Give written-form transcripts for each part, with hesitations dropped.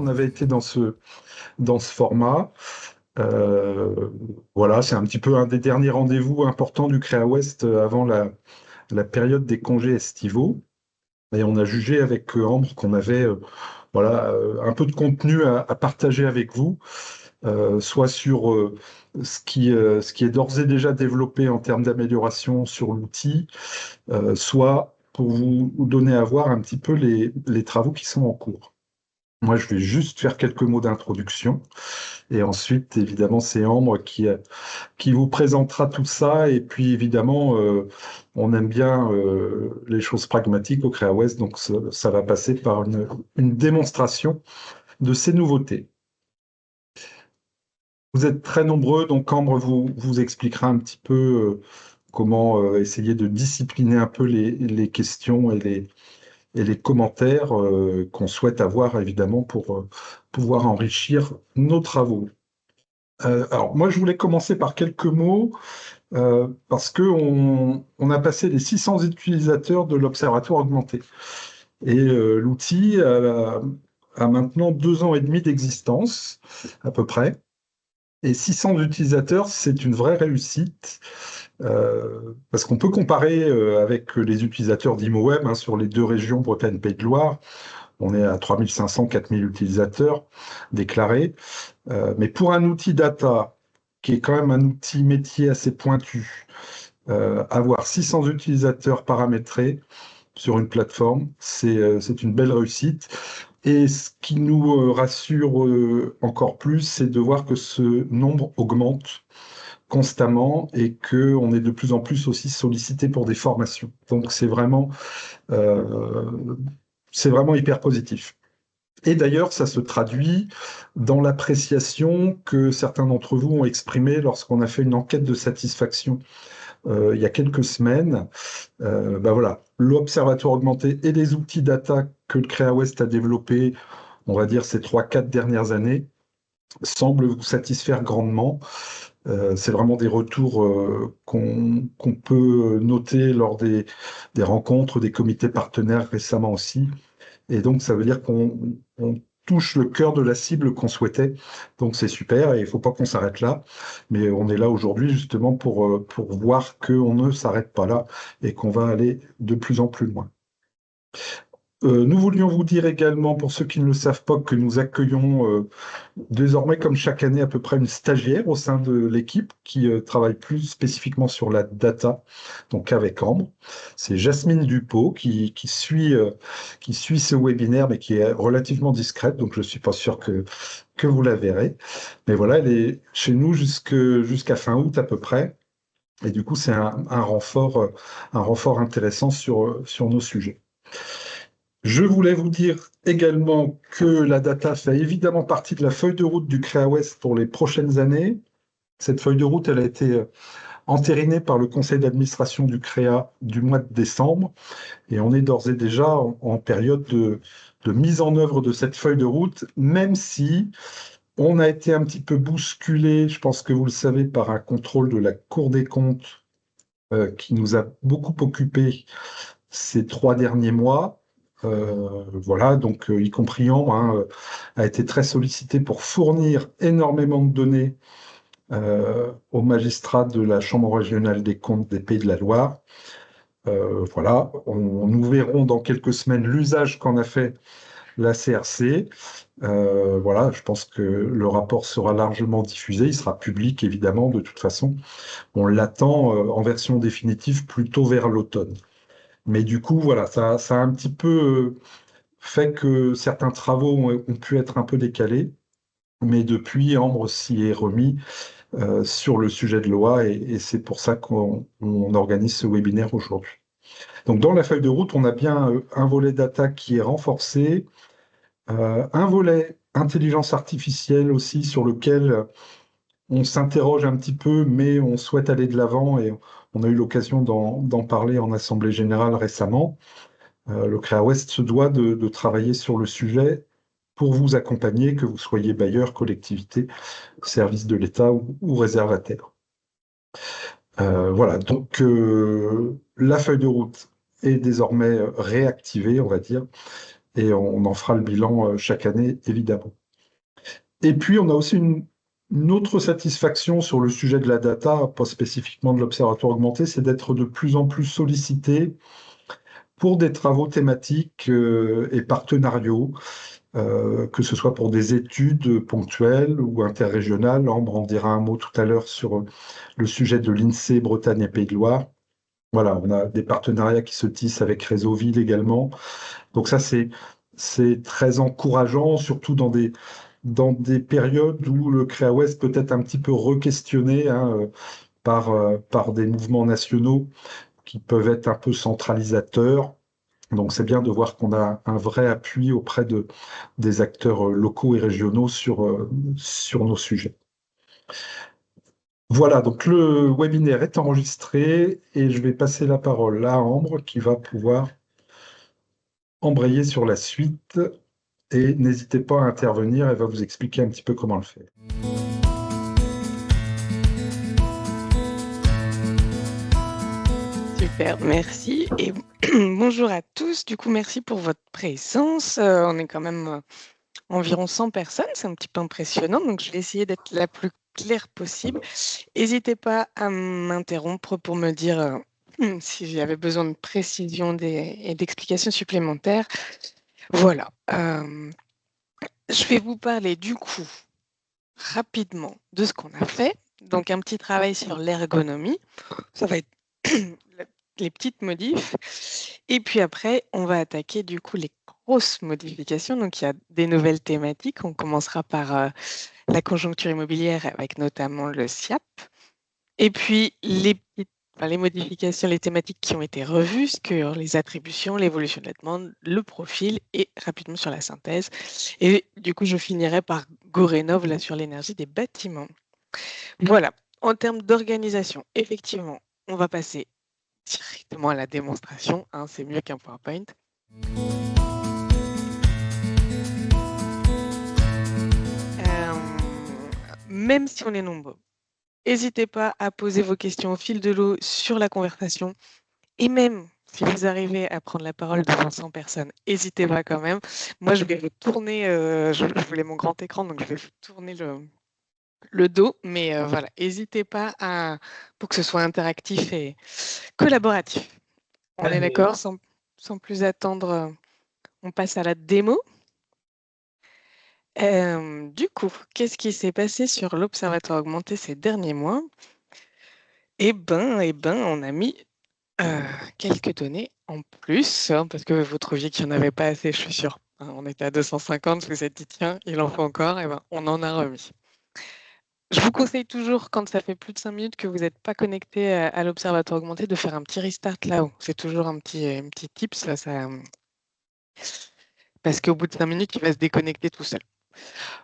on avait été dans ce format. Voilà, c'est un petit peu un des derniers rendez-vous importants du Créa West avant la période des congés estivaux. Et on a jugé avec Ambre qu'on avait voilà, un peu de contenu à partager avec vous, soit sur ce qui est d'ores et déjà développé en termes d'amélioration sur l'outil, soit pour vous donner à voir un petit peu les travaux qui sont en cours. Moi, je vais juste faire quelques mots d'introduction. Et ensuite, évidemment, c'est Ambre qui vous présentera tout ça. Et puis, évidemment, on aime bien les choses pragmatiques au Créa West, donc ça va passer par une démonstration de ces nouveautés. Vous êtes très nombreux, donc Ambre vous expliquera un petit peu comment essayer de discipliner un peu les questions et les commentaires qu'on souhaite avoir, évidemment, pour pouvoir enrichir nos travaux. Alors, moi, je voulais commencer par quelques mots. Parce on a passé les 600 utilisateurs de l'Observatoire augmenté. Et l'outil a maintenant 2 ans et demi d'existence, à peu près. Et 600 utilisateurs, c'est une vraie réussite, parce qu'on peut comparer avec les utilisateurs d'ImoWeb hein, sur les deux régions, Bretagne, Pays de Loire. On est à 3500, 4000 utilisateurs déclarés. Mais pour un outil data, qui est quand même un outil métier assez pointu, avoir 600 utilisateurs paramétrés sur une plateforme, c'est une belle réussite. Et ce qui nous rassure encore plus, c'est de voir que ce nombre augmente constamment et qu'on est de plus en plus aussi sollicité pour des formations. Donc euh, c'est vraiment hyper positif. Et d'ailleurs, ça se traduit dans l'appréciation que certains d'entre vous ont exprimée lorsqu'on a fait une enquête de satisfaction il y a quelques semaines. Ben voilà, l'Observatoire augmenté et les outils data que le Créa West a développés, on va dire ces 3-4 dernières années, semblent vous satisfaire grandement. C'est vraiment des retours qu'on peut noter lors des rencontres, des comités partenaires récemment aussi. Et donc, ça veut dire on touche le cœur de la cible qu'on souhaitait. Donc, c'est super et il ne faut pas qu'on s'arrête là. Mais on est là aujourd'hui justement pour voir qu'on ne s'arrête pas là et qu'on va aller de plus en plus loin. Nous voulions vous dire également, pour ceux qui ne le savent pas, que nous accueillons désormais, comme chaque année, à peu près une stagiaire au sein de l'équipe qui travaille plus spécifiquement sur la data, donc avec Ambre. C'est Jasmine Dupont qui suit ce webinaire, mais qui est relativement discrète, donc je ne suis pas sûr que vous la verrez. Mais voilà, elle est chez nous jusqu'à fin août à peu près. Et du coup, c'est un renfort intéressant sur nos sujets. Je voulais vous dire également que la data fait évidemment partie de la feuille de route du Créa West pour les prochaines années. Cette feuille de route, elle a été entérinée par le conseil d'administration du Créa du mois de décembre et on est d'ores et déjà en période de mise en œuvre de cette feuille de route, même si on a été un petit peu bousculé, je pense que vous le savez, par un contrôle de la Cour des comptes qui nous a beaucoup occupé ces 3 derniers mois. Voilà, donc y compris Ambre, hein, a été très sollicité pour fournir énormément de données aux magistrats de la Chambre régionale des comptes des Pays de la Loire. Voilà, nous verrons dans quelques semaines l'usage qu'en a fait la CRC. Voilà, je pense que le rapport sera largement diffusé, il sera public évidemment de toute façon. On l'attend en version définitive plutôt vers l'automne. Mais du coup, voilà, ça a un petit peu fait que certains travaux ont pu être un peu décalés, mais depuis, Ambre s'y est remis sur le sujet de loi et c'est pour ça qu'on organise ce webinaire aujourd'hui. Donc, dans la feuille de route, on a bien un volet data qui est renforcé, un volet intelligence artificielle aussi sur lequel on s'interroge un petit peu, mais on souhaite aller de l'avant et on a eu l'occasion d'en parler en Assemblée générale récemment. Le Créa West se doit de travailler sur le sujet pour vous accompagner, que vous soyez bailleur, collectivité, service de l'État ou réservataire. Voilà, donc la feuille de route est désormais réactivée, on va dire, et on en fera le bilan chaque année, évidemment. Et puis, on a aussi une autre satisfaction sur le sujet de la data, pas spécifiquement de l'Observatoire augmenté, c'est d'être de plus en plus sollicité pour des travaux thématiques et partenariaux, que ce soit pour des études ponctuelles ou interrégionales. Ambre en dira un mot tout à l'heure sur le sujet de l'INSEE Bretagne et Pays de Loire. Voilà, on a des partenariats qui se tissent avec Réseauville également. Donc ça, c'est très encourageant, surtout dans des périodes où le Créa Ouest peut être un petit peu re-questionné, hein, par des mouvements nationaux qui peuvent être un peu centralisateurs. Donc c'est bien de voir qu'on a un vrai appui auprès des acteurs locaux et régionaux sur nos sujets. Voilà, donc le webinaire est enregistré et je vais passer la parole à Ambre qui va pouvoir embrayer sur la suite et n'hésitez pas à intervenir, elle va vous expliquer un petit peu comment le faire. Super, merci et bonjour à tous. Du coup, merci pour votre présence. On est quand même environ 100 personnes, c'est un petit peu impressionnant, donc je vais essayer d'être la plus claire possible. N'hésitez pas à m'interrompre pour me dire si j'avais besoin de précision et d'explications supplémentaires. Voilà. Je vais vous parler du coup rapidement de ce qu'on a fait. Donc un petit travail sur l'ergonomie. Ça va être les petites modifs. Et puis après, on va attaquer du coup les grosses modifications. Donc il y a des nouvelles thématiques. On commencera par la conjoncture immobilière avec notamment le SIAP. Et puis les modifications, les thématiques qui ont été revues, sur les attributions, l'évolution de la demande, le profil et rapidement sur la synthèse. Et du coup, je finirai par GoRénov là sur l'énergie des bâtiments. Voilà. En termes d'organisation, effectivement, on va passer directement à la démonstration, hein, c'est mieux qu'un PowerPoint. Même si on est nombreux, n'hésitez pas à poser vos questions au fil de l'eau sur la conversation. Et même si vous arrivez à prendre la parole devant 100 personnes, n'hésitez pas quand même. Moi, je vais vous tourner, je voulais mon grand écran, donc je vais vous tourner le dos. Mais voilà, n'hésitez pas pour que ce soit interactif et collaboratif. On est d'accord, sans plus attendre, on passe à la démo. Du coup, qu'est-ce qui s'est passé sur l'Observatoire augmenté ces derniers mois? Eh ben, on a mis quelques données en plus, hein, parce que vous trouviez qu'il n'y en avait pas assez, je suis sûre. Hein, on était à 250, vous vous êtes dit, tiens, il en faut encore, et ben, on en a remis. Je vous conseille toujours, quand ça fait plus de 5 minutes que vous n'êtes pas connecté à l'Observatoire augmenté, de faire un petit restart là-haut. C'est toujours un petit tips, parce qu'au bout de 5 minutes, il va se déconnecter tout seul.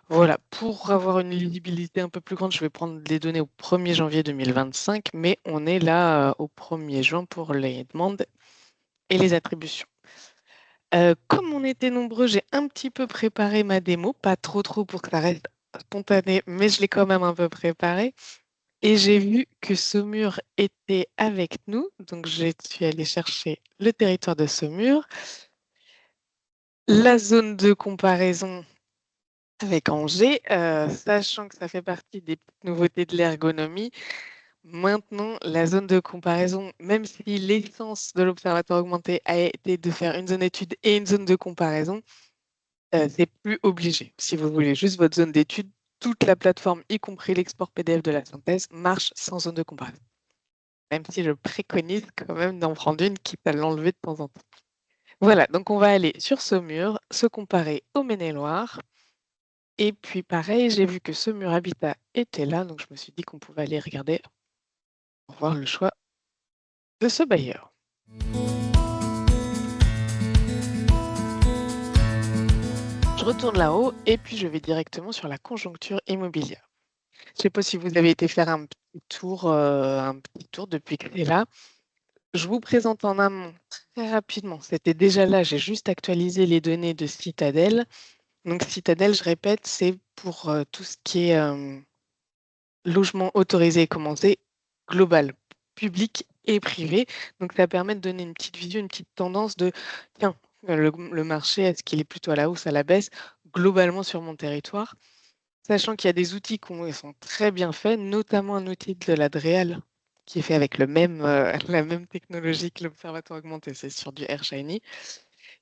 Voilà, pour avoir une lisibilité un peu plus grande, je vais prendre les données au 1er janvier 2025, mais on est là au 1er juin pour les demandes et les attributions. Comme on était nombreux, j'ai un petit peu préparé ma démo, pas trop pour que ça reste spontané, mais je l'ai quand même un peu préparé. Et j'ai vu que Saumur était avec nous, donc je suis allée chercher le territoire de Saumur, la zone de comparaison avec Angers, sachant que ça fait partie des petites nouveautés de l'ergonomie. Maintenant, la zone de comparaison, même si l'essence de l'Observatoire augmenté a été de faire une zone d'étude et une zone de comparaison, c'est plus obligé. Si vous voulez juste votre zone d'étude, toute la plateforme, y compris l'export PDF de la synthèse, marche sans zone de comparaison. Même si je préconise quand même d'en prendre une, quitte à l'enlever de temps en temps. Voilà, donc on va aller sur Saumur, se comparer au Maine-et-Loire. Et puis pareil, j'ai vu que Saumur Habitat était là, donc je me suis dit qu'on pouvait aller regarder pour voir le choix de ce bailleur. Je retourne là-haut et puis je vais directement sur la conjoncture immobilière. Je ne sais pas si vous avez été faire un petit tour depuis que c'est là. Je vous présente en amont très rapidement. C'était déjà là, j'ai juste actualisé les données de Citadel. Donc Citadel, je répète, c'est pour tout ce qui est logement autorisé et commencé, global, public et privé. Donc ça permet de donner une petite vision, une petite tendance de, tiens, le marché, est-ce qu'il est plutôt à la hausse, à la baisse, globalement sur mon territoire, sachant qu'il y a des outils qui sont très bien faits, notamment un outil de la DREAL qui est fait avec la même technologie que l'observatoire augmenté, c'est sur du AirShiny,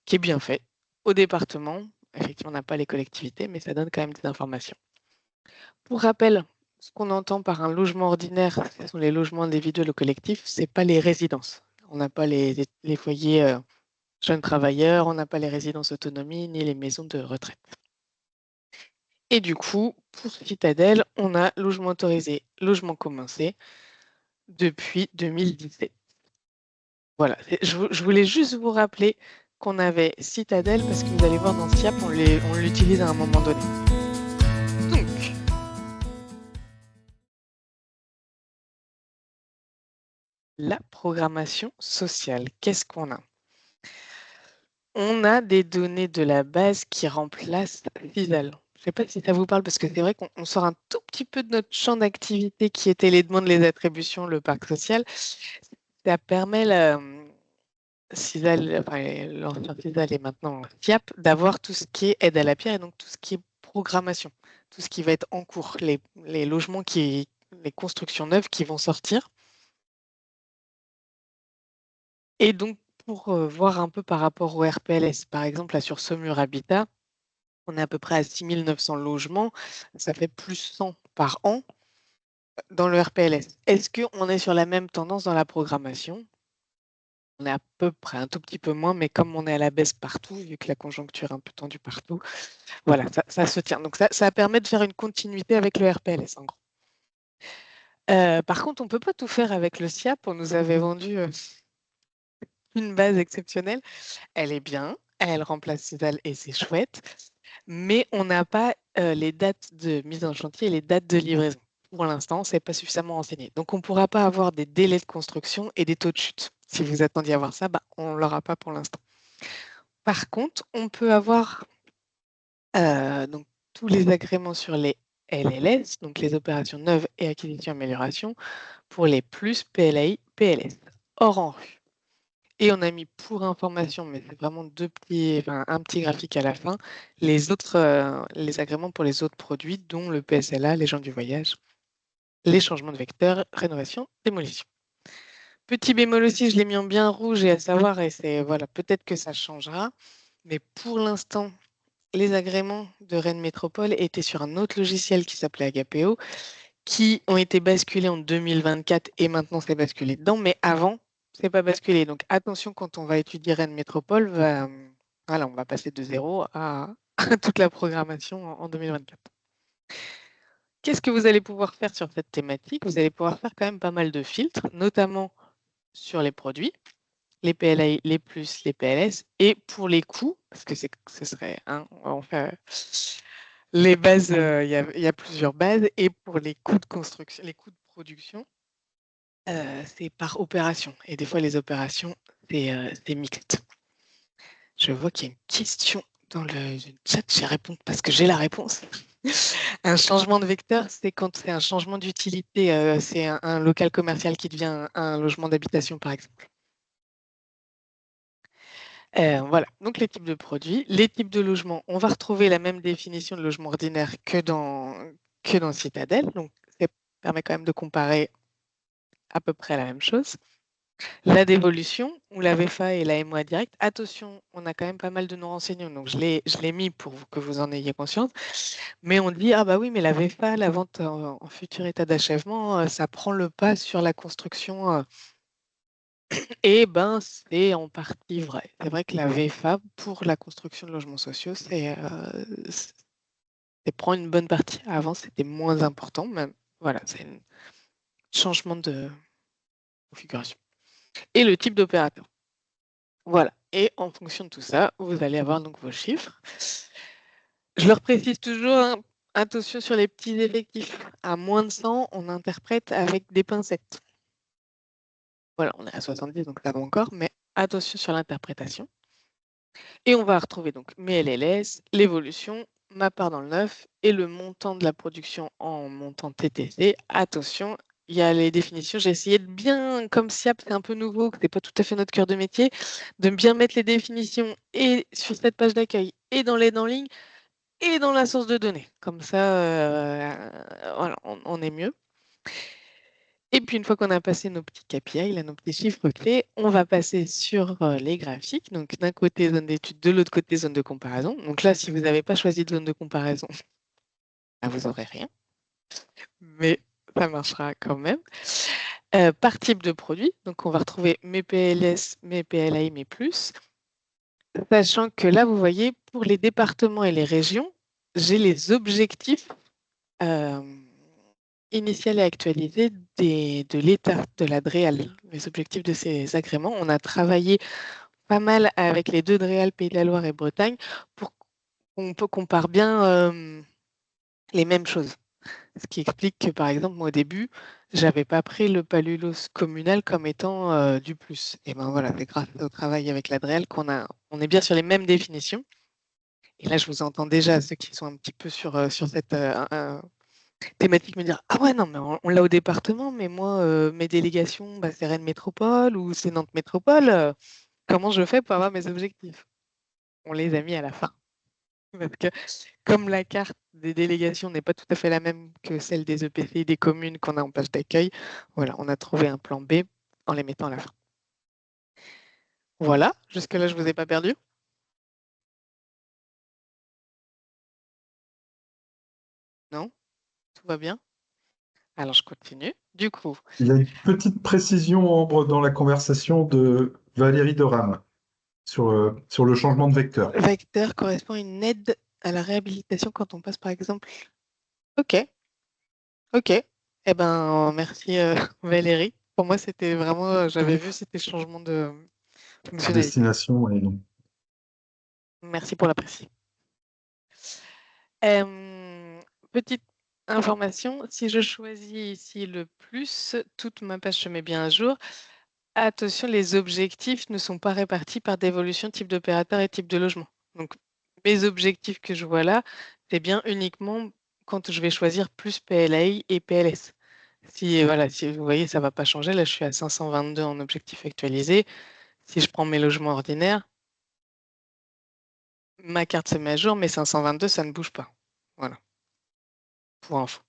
qui est bien fait au département. Effectivement, on n'a pas les collectivités, mais ça donne quand même des informations. Pour rappel, ce qu'on entend par un logement ordinaire, ce sont les logements individuels ou collectifs, ce n'est pas les résidences. On n'a pas les foyers jeunes travailleurs, on n'a pas les résidences autonomie ni les maisons de retraite. Et du coup, pour Citadel, on a logement autorisé, logement commencé depuis 2017. Voilà, je voulais juste vous rappeler qu'on avait Citadel parce que vous allez voir dans SIAP, on l'utilise à un moment donné. Donc, la programmation sociale, qu'est-ce qu'on a? On a des données de la base qui remplacent Citadel. Je ne sais pas si ça vous parle parce que c'est vrai qu'on sort un tout petit peu de notre champ d'activité qui était les demandes, les attributions, le parc social. Ça permet l'ancien Citadel et maintenant FIAP d'avoir tout ce qui est aide à la pierre et donc tout ce qui est programmation, tout ce qui va être en cours, les logements les constructions neuves qui vont sortir. Et donc, pour voir un peu par rapport au RPLS, par exemple, là sur Saumur Habitat, on est à peu près à 6 900 logements, ça fait plus 100 par an dans le RPLS. Est-ce qu'on est sur la même tendance dans la programmation? On est à peu près un tout petit peu moins, mais comme on est à la baisse partout, vu que la conjoncture est un peu tendue partout, voilà, ça se tient. Donc ça permet de faire une continuité avec le RPLS, en gros. Par contre, on ne peut pas tout faire avec le SIAP. On nous avait vendu une base exceptionnelle. Elle est bien, elle remplace Citadel et c'est chouette, mais on n'a pas les dates de mise en chantier et les dates de livraison. Pour l'instant, ce n'est pas suffisamment renseigné. Donc, on ne pourra pas avoir des délais de construction et des taux de chute. Si vous attendiez à voir ça, on ne l'aura pas pour l'instant. Par contre, on peut avoir donc, tous les agréments sur les LLS, donc les opérations neuves et acquisition amélioration, pour les plus PLAI, PLS, hors en rue. Et on a mis pour information, mais c'est vraiment un petit graphique à la fin, les agréments pour les autres produits, dont le PSLA, les gens du voyage, les changements de vecteur, rénovation, démolition. Petit bémol aussi, je l'ai mis en bien rouge et à savoir, et c'est voilà, peut-être que ça changera, mais pour l'instant, les agréments de Rennes Métropole étaient sur un autre logiciel qui s'appelait Agapeo, qui ont été basculés en 2024 et maintenant c'est basculé dedans, mais avant, c'est pas basculé. Donc attention quand on va étudier Rennes Métropole, voilà, on va passer de 0 à toute la programmation en 2024. Qu'est-ce que vous allez pouvoir faire sur cette thématique? Vous allez pouvoir faire quand même pas mal de filtres, notamment sur les produits, les PLA, les plus, les PLS, et pour les coûts, parce que ce serait, on fait les bases, il y a plusieurs bases, et pour les coûts de construction, les coûts de production, c'est par opération. Et des fois, les opérations, c'est mixte. Je vois qu'il y a une question dans le chat. Je vais répondre parce que j'ai la réponse. Un changement de vecteur, c'est quand c'est un changement d'utilité. C'est un local commercial qui devient un logement d'habitation, par exemple. Voilà, donc les types de produits. Les types de logements, on va retrouver la même définition de logement ordinaire que dans Citadel. Donc, ça permet quand même de comparer à peu près la même chose. La dévolution, ou la VFA et la MOA direct. Attention, on a quand même pas mal de non-renseignants, donc je l'ai mis pour que vous en ayez conscience. Mais on dit, ah bah oui, mais la VFA, la vente en futur état d'achèvement, ça prend le pas sur la construction. Et ben, c'est en partie vrai. C'est vrai que la VFA, pour la construction de logements sociaux, c'est prend une bonne partie. Avant, c'était moins important, mais voilà, c'est un changement de configuration. Et le type d'opérateur. Voilà. Et en fonction de tout ça, vous allez avoir donc vos chiffres. Je leur précise toujours, attention sur les petits effectifs. À moins de 100, on interprète avec des pincettes. Voilà, on est à 70, donc ça va encore, mais attention sur l'interprétation. Et on va retrouver donc mes LLS, l'évolution, ma part dans le neuf et le montant de la production en montant TTC. Attention, il y a les définitions. J'ai essayé de bien, comme SIAP, c'est un peu nouveau, que c'est pas tout à fait notre cœur de métier, de bien mettre les définitions et sur cette page d'accueil et dans l'aide en ligne et dans la source de données. Comme ça, voilà, on est mieux. Et puis, une fois qu'on a passé nos petits KPI, là, nos petits chiffres clés, on va passer sur les graphiques. Donc, d'un côté, zone d'étude, de l'autre côté, zone de comparaison. Donc là, si vous n'avez pas choisi de zone de comparaison, bah, vous n'aurez rien. Mais ça marchera quand même. Par type de produit, donc on va retrouver mes PLS, mes PLAI, mes plus. Sachant que là, vous voyez, pour les départements et les régions, j'ai les objectifs initial et actualisé de l'État, de la DREAL, les objectifs de ces agréments. On a travaillé pas mal avec les deux DREAL, Pays de la Loire et Bretagne, pour qu'on compare bien les mêmes choses. Ce qui explique que, par exemple, moi, au début, je n'avais pas pris le palulos communal comme étant du plus. Et ben voilà, c'est grâce au travail avec la DREAL on est bien sur les mêmes définitions. Et là, je vous entends déjà, ceux qui sont un petit peu sur cette thématique, me dire ah ouais, non, mais on l'a au département, mais moi, mes délégations, bah, c'est Rennes Métropole ou c'est Nantes Métropole. Comment je fais pour avoir mes objectifs? On les a mis à la fin. Parce que comme la carte des délégations n'est pas tout à fait la même que celle des EPCI, des communes qu'on a en page d'accueil, voilà, on a trouvé un plan B en les mettant à la fin. Voilà, jusque-là, je ne vous ai pas perdu? Non? Tout va bien? Alors, je continue. Du coup, Il y a une petite précision, Ambre, dans la conversation de Valérie Doram sur le changement de vecteur. vecteur correspond à une aide à la réhabilitation quand on passe, par exemple. Ok, ok. Eh ben, merci Valérie. Pour moi, c'était vraiment, j'avais vu, c'était changement de fonctionnalité. Destination et non. Merci pour la précision. Petite information, si je choisis ici le plus, toute ma page se met bien à jour. Attention, les objectifs ne sont pas répartis par dévolution type d'opérateur et type de logement. Donc, mes objectifs que je vois là, c'est bien uniquement quand je vais choisir plus PLAI et PLS. Si, voilà, si vous voyez, ça ne va pas changer. Là, je suis à 522 en objectif actualisé. Si je prends mes logements ordinaires, ma carte se met à jour, mais 522, ça ne bouge pas. Voilà, pour info.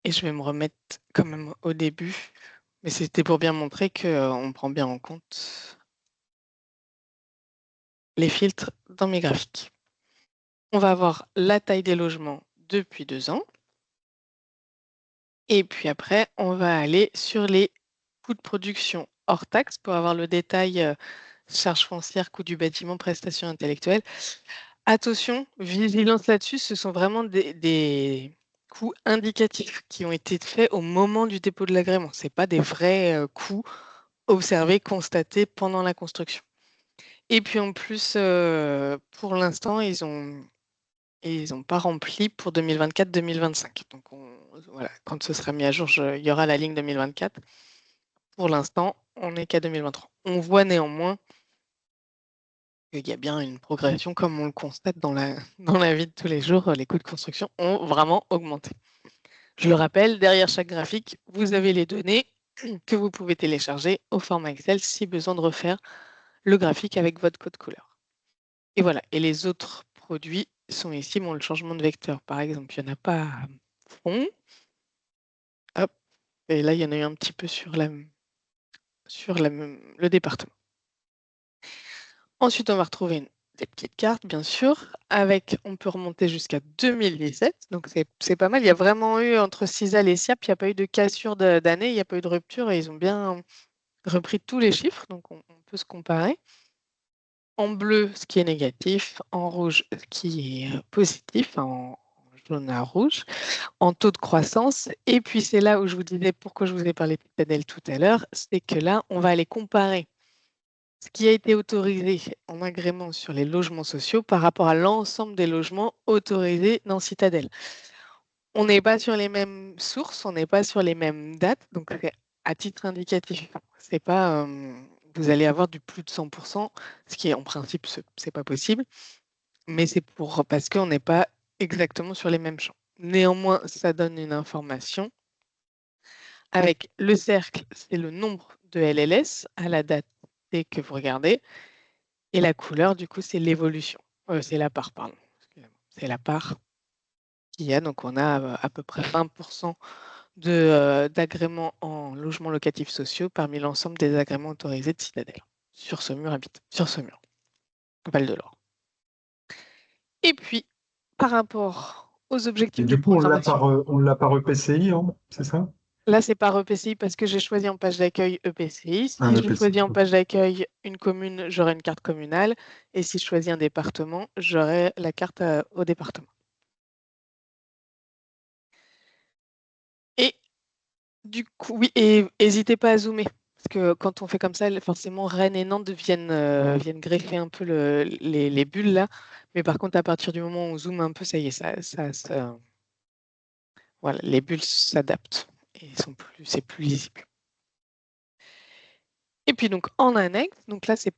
Et je vais me remettre quand même au début, mais c'était pour bien montrer qu'on prend bien en compte les filtres dans mes graphiques. On va avoir la taille des logements depuis 2 ans. Et puis après, on va aller sur les coûts de production hors taxe pour avoir le détail charges foncières, coût du bâtiment, prestations intellectuelles. Attention, vigilance là-dessus, ce sont vraiment des coûts indicatifs qui ont été faits au moment du dépôt de l'agrément. Ce n'est pas des vrais coûts observés, constatés pendant la construction. Et puis en plus, pour l'instant, ils n'ont pas rempli pour 2024-2025. Donc voilà, quand ce sera mis à jour, il y aura la ligne 2024. Pour l'instant, on n'est qu'à 2023. On voit néanmoins qu'il y a bien une progression, comme on le constate dans la vie de tous les jours, les coûts de construction ont vraiment augmenté. Je le rappelle, derrière chaque graphique, vous avez les données que vous pouvez télécharger au format Excel si besoin de refaire le graphique avec votre code couleur. Et voilà, et les autres produits sont ici. Bon, le changement de vecteur, par exemple, il n'y en a pas à fond. Hop, et là, il y en a eu un petit peu sur le département. Ensuite, on va retrouver des petites cartes, bien sûr, on peut remonter jusqu'à 2017, donc c'est pas mal. Il y a vraiment eu, entre CISAL et SIAP, il n'y a pas eu de cassure d'année, il n'y a pas eu de rupture, et ils ont bien repris tous les chiffres, donc on peut se comparer. En bleu, ce qui est négatif, en rouge, ce qui est positif, en jaune à rouge, en taux de croissance. Et puis, c'est là où je vous disais pourquoi je vous ai parlé de Citadel tout à l'heure, c'est que là, on va aller comparer ce qui a été autorisé en agrément sur les logements sociaux par rapport à l'ensemble des logements autorisés dans Citadel. On n'est pas sur les mêmes sources, on n'est pas sur les mêmes dates, donc c'est à titre indicatif. C'est pas, vous allez avoir du plus de 100%, ce qui est en principe, c'est pas possible, mais c'est parce qu'on n'est pas exactement sur les mêmes champs. Néanmoins, ça donne une information avec le cercle, c'est le nombre de LLS à la date T que vous regardez, et la couleur, du coup, c'est l'évolution. C'est la part, pardon. C'est la part qu'il y a. Donc, on a à peu près 20% d'agréments en logements locatifs sociaux parmi l'ensemble des agréments autorisés de Citadel sur ce mur Val-de-Laure. Et puis, par rapport aux Et objectifs de du coup, programmation, on l'a par EPCI, hein, c'est ça? là, c'est par EPCI parce que j'ai choisi en page d'accueil EPCI. Un Si je EPCI. choisis en page d'accueil une commune, j'aurai une carte communale. Et si je choisis un département, j'aurai la carte au département. Et du coup, oui, et n'hésitez pas à zoomer. Parce que quand on fait comme ça, forcément, Rennes et Nantes viennent greffer un peu les bulles là. Mais par contre, à partir du moment où on zoome un peu, ça y est, voilà, les bulles s'adaptent et c'est plus lisible. Et puis donc en annexe, donc là c'est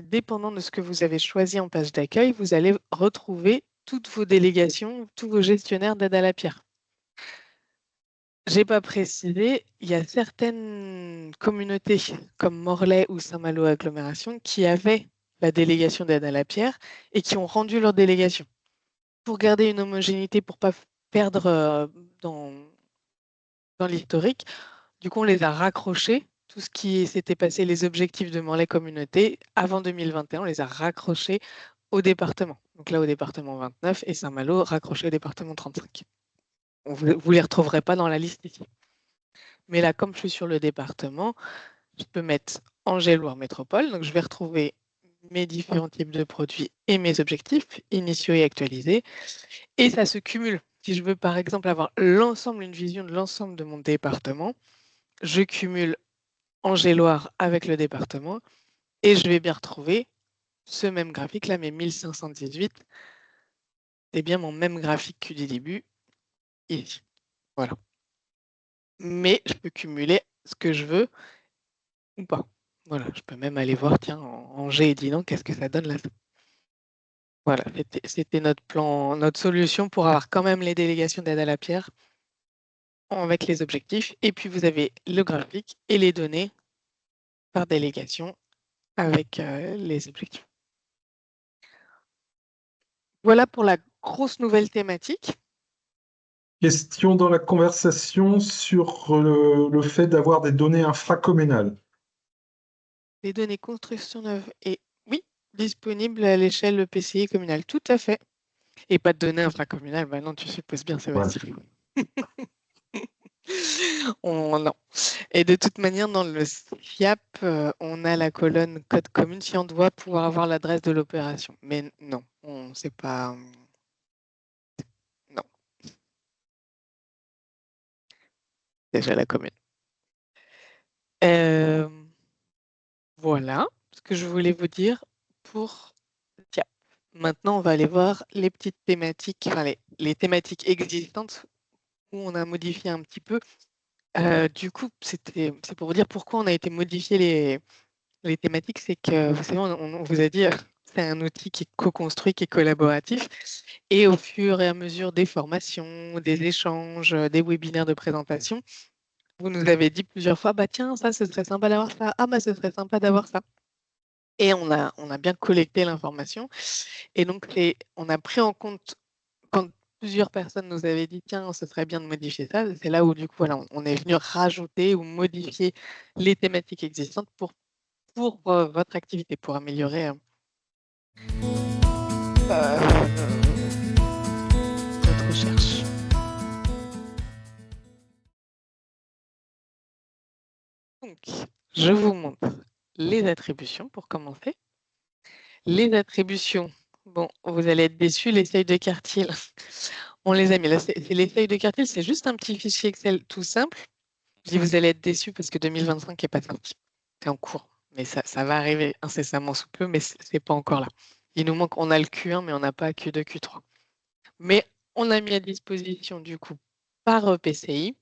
dépendant de ce que vous avez choisi en page d'accueil, vous allez retrouver toutes vos délégations, tous vos gestionnaires d'aide à la pierre. J'ai pas précisé, il y a certaines communautés comme Morlaix ou Saint-Malo Agglomération qui avaient la délégation d'aide à la pierre et qui ont rendu leur délégation. Pour garder une homogénéité, pour pas perdre dans l'historique, du coup on les a raccrochés. Tout ce qui s'était passé, les objectifs de Morlaix Communauté, avant 2021, on les a raccrochés au département. Donc là, au département 29 et Saint-Malo raccroché au département 35. Vous ne les retrouverez pas dans la liste ici. Mais là, comme je suis sur le département, je peux mettre Angers-Loire Métropole. Donc, je vais retrouver mes différents types de produits et mes objectifs initiaux et actualisés. Et ça se cumule. Si je veux, par exemple, avoir une vision de l'ensemble de mon département, je cumule Angers-Loire avec le département et je vais bien retrouver ce même graphique là, mes 1518. C'est bien mon même graphique que du début ici. Voilà. Mais je peux cumuler ce que je veux ou pas. Voilà, je peux même aller voir, tiens, Angers et Dinan, qu'est-ce que ça donne là? Voilà, c'était notre plan, notre solution pour avoir quand même les délégations d'aide à la pierre avec les objectifs. Et puis vous avez le graphique et les données par délégation avec les objectifs. Voilà pour la grosse nouvelle thématique. Question dans la conversation sur le fait d'avoir des données infracommunales. Les données construction neuve et oui, disponibles à l'échelle EPCI communale, tout à fait. Et pas de données infracommunales, bah non, tu supposes bien, Sébastien. Non. Et de toute manière, dans le FIAP, on a la colonne code commune si on doit pouvoir avoir l'adresse de l'opération. Mais non, on ne sait pas. Non. Déjà la commune. Voilà ce que je voulais vous dire pour FIAP. Maintenant, on va aller voir les petites thématiques, enfin les thématiques existantes où on a modifié un petit peu. Du coup, c'est pour vous dire pourquoi on a été modifier les thématiques, c'est que vous savez, on vous a dit, c'est un outil qui est co-construit, qui est collaboratif. Et au fur et à mesure des formations, des échanges, des webinaires de présentation, vous nous avez dit plusieurs fois, bah tiens, ça, ce serait sympa d'avoir ça. Ah, bah, ce serait sympa d'avoir ça. Et on a bien collecté l'information. Et donc, on a pris en compte, quand plusieurs personnes nous avaient dit, tiens, ce serait bien de modifier ça, c'est là où, du coup, voilà, on est venu rajouter ou modifier les thématiques existantes pour votre activité, pour améliorer notre recherche. Donc, je vous montre les attributions pour commencer. Les attributions, bon, vous allez être déçus, les feuilles de quartile, on les a mis. Là, les feuilles de quartile, c'est juste un petit fichier Excel tout simple. Je dis vous allez être déçus parce que 2025 n'est pas sorti. C'est en cours, mais ça va arriver incessamment sous peu, mais c'est pas encore là. Il nous manque, on a le Q1, mais on n'a pas Q2, Q3. Mais on a mis à disposition, du coup, par EPCI,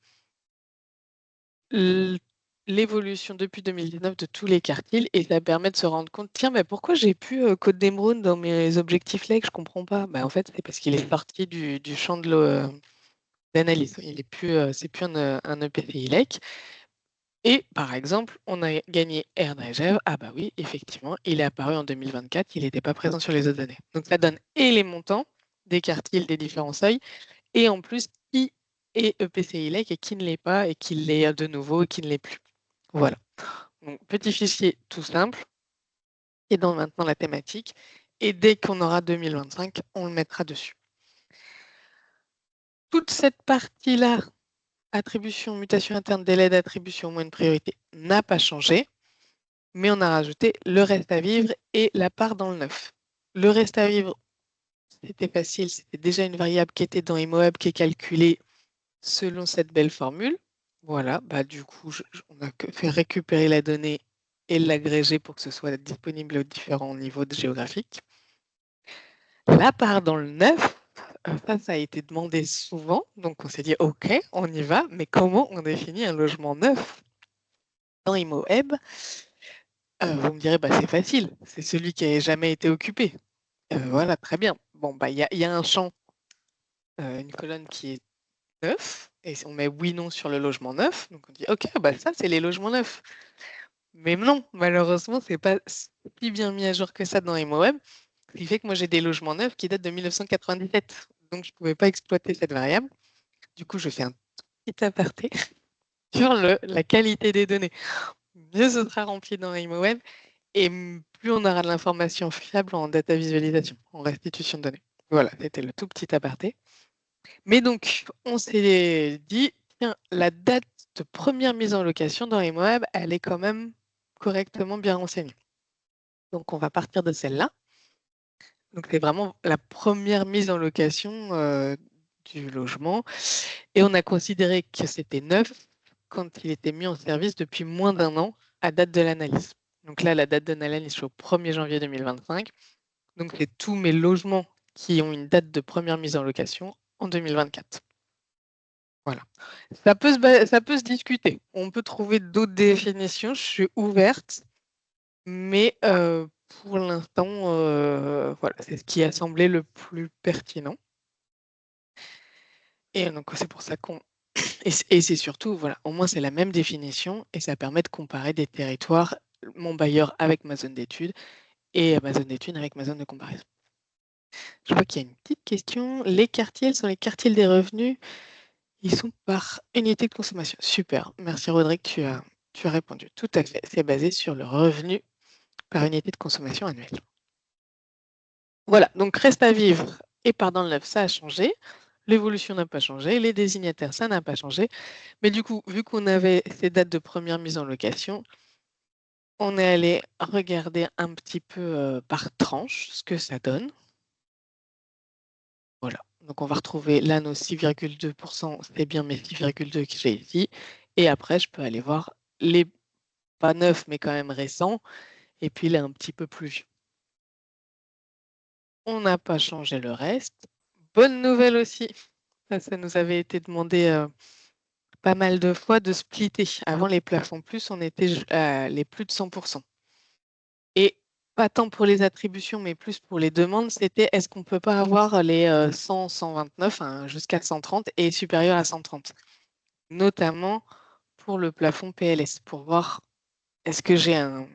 l'évolution depuis 2019 de tous les quartiles et ça permet de se rendre compte, tiens, mais pourquoi j'ai plus Côte d'Emeraude dans mes objectifs LEC, je comprends pas. Bah, en fait, c'est parce qu'il est sorti du champ de d'analyse. C'est plus un EPCI LEC. Et par exemple, on a gagné Erdregev. Ah bah oui, effectivement, il est apparu en 2024, il n'était pas présent sur les autres années. Donc ça donne et les montants des quartiles des différents seuils, et en plus qui est EPCI LEC et qui ne l'est pas, et qui l'est de nouveau et qui ne l'est plus. Voilà. Donc petit fichier tout simple, et dans maintenant la thématique. Et dès qu'on aura 2025, on le mettra dessus. Toute cette partie-là, attribution, mutation interne, délai d'attribution, moyenne priorité, n'a pas changé, mais on a rajouté le reste à vivre et la part dans le neuf. Le reste à vivre, c'était facile, c'était déjà une variable qui était dans ImoWeb, qui est calculée selon cette belle formule. Voilà, bah du coup, on a fait récupérer la donnée et l'agréger pour que ce soit disponible aux différents niveaux géographiques. La part dans le neuf, ça a été demandé souvent, donc on s'est dit ok, on y va, mais comment on définit un logement neuf dans ImoWeb? Vous me direz, bah, c'est facile, c'est celui qui n'a jamais été occupé. Voilà, très bien. Bon, bah, il y a un champ, une colonne qui est neuf, et on met oui, non sur le logement neuf. Donc on dit, ok, bah, ça, c'est les logements neufs. Mais non, malheureusement, c'est pas si bien mis à jour que ça dans ImoWeb, ce qui fait que moi, j'ai des logements neufs qui datent de 1997. Donc, je ne pouvais pas exploiter cette variable. Du coup, je fais un petit aparté sur la qualité des données. Mieux ce sera rempli dans ImoWeb, et plus on aura de l'information fiable en data visualisation, en restitution de données. Voilà, c'était le tout petit aparté. Mais donc, on s'est dit, tiens, la date de première mise en location dans ImoWeb, elle est quand même correctement bien renseignée. Donc, on va partir de celle-là. Donc, c'est vraiment la première mise en location du logement. Et on a considéré que c'était neuf quand il était mis en service depuis moins d'un an à date de l'analyse. Donc là, la date de l'analyse, c'est au 1er janvier 2025. Donc, c'est tous mes logements qui ont une date de première mise en location en 2024. Voilà. Ça peut se discuter. On peut trouver d'autres définitions. Je suis ouverte. Mais pour l'instant, voilà, c'est ce qui a semblé le plus pertinent. Et donc, c'est pour ça qu'on... Et c'est surtout, voilà, au moins c'est la même définition et ça permet de comparer des territoires, mon bailleur avec ma zone d'étude et ma zone d'étude avec ma zone de comparaison. Je vois qu'il y a une petite question. Les quartiles sont les quartiles des revenus. Ils sont par unité de consommation. Super. Merci Rodrigue, tu as répondu. Tout à fait. C'est basé sur le revenu par unité de consommation annuelle. Voilà. Donc reste à vivre et part dans le neuf, ça a changé. L'évolution n'a pas changé. Les désignataires, ça n'a pas changé. Mais du coup, vu qu'on avait ces dates de première mise en location, on est allé regarder un petit peu par tranche ce que ça donne. Voilà, donc on va retrouver là nos 6,2%, c'est bien mes 6,2 que j'ai ici. Et après, je peux aller voir les pas neufs, mais quand même récents, et puis là, un petit peu plus vieux. On n'a pas changé le reste. Bonne nouvelle aussi, ça nous avait été demandé pas mal de fois de splitter. Avant les plafonds plus, on était les plus de 100%. Et pas tant pour les attributions, mais plus pour les demandes, c'était est-ce qu'on ne peut pas avoir les 100, 129 hein, jusqu'à 130 et supérieur à 130, notamment pour le plafond PLS, pour voir est-ce que j'ai un